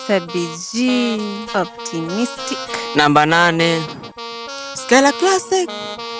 Sabiji Optimistic. Namba 8 Skella Classic.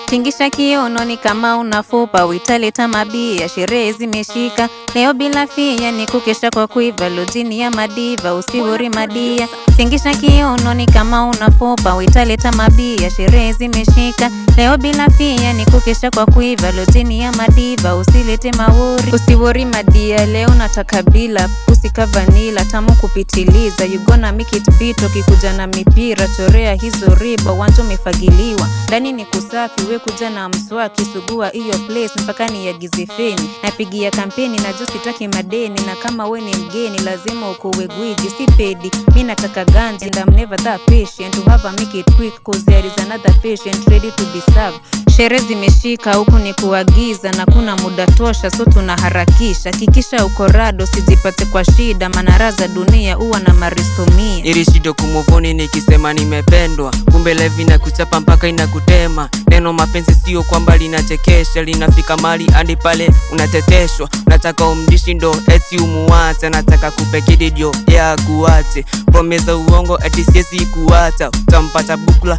Tingisha kiuno ni kama unafupa, witaleta mabia, sherehe zimeshika. Leo bila fia ni kukesha kwa kuiva, lojini ya madiva, usiwori madia. Tingisha kiuno ni kama unafupa, witaleta mabia, sherehe zimeshika. Leo bila fia ni kukesha kwa kuiva, lojini ya madiva, usilete mawori. Usiwori madia, leo nataka bila pusika vanilla, tamu kupitiliza. You gonna make it beat, ukikuja na mipira, chorea hizo riba, wanto mefagiliwa. Ndani ni kusafi, we kuja na mswaki, sugua iyo place mpaka ni ya gizifeni. Napigia kampeni na just sitaki madeni, na kama we ni mgeni lazima ukuwe gwiji. Si pedi, mi nataka ganji, and I'm never that patient to have a make it quick, cause there is another patient ready to be served. Sherehe zimeshika, huku ni kuagiza na kuna muda tosha, so tunaharakisha. Kikisha uko rado, sijipate kwa shida, manaraza dunia uwa na maristomia. Nilishido kumovoni nikisema nimependwa, kumbe levi na kuchapa mpaka inakutema. Neno mapenzi sio kwamba linachekesha, linafika mali hadi pale unateteshwa. Unataka umdishi ndo eti umuache, nataka kupekidi dio ya kuache. Promesa uongo eti siezi kuacha, utampata bukla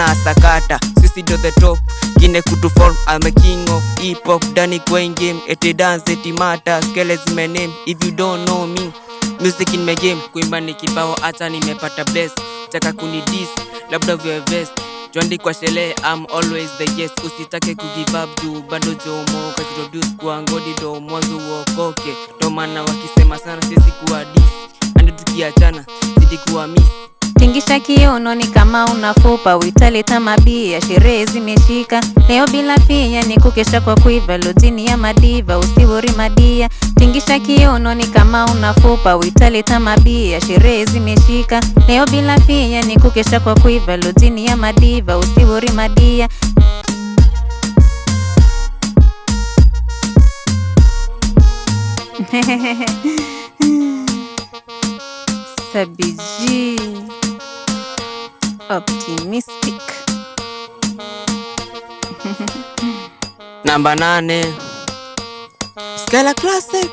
anasakata. Sisi do the top, kine kutuform, I'm a king of hip hop. Dani going game, eti dance, eti mata, Skella is my name, if you don't know me. Music in my game, kuimba ni kibao hata nimepata bless. Taka kunidis, labda vya vest. Jondi kwa shele, I'm always the guest. Usitake kugive up juu bado jomo, kaziroduce kwa ngodi do mwanzo uokoke. Ndo maana wakisema sana sisi kuwa dis, andi tukiachana zidi kuwa miss. Tingisha kiuno ni kama unafupa, witaleta mabia, sherehe zimeshika. Leo bila fia ni kukesha kwa kuiva, lojini ya madiva, usiwori madia. Tingisha kiuno ni kama unafupa, witaleta mabia, sherehe zimeshika. Leo bila fia ni kukesha kwa kuiva, lojini ya madiva, usiwori madia. Sabiji Optimistic. Namba 8 Skella Classic.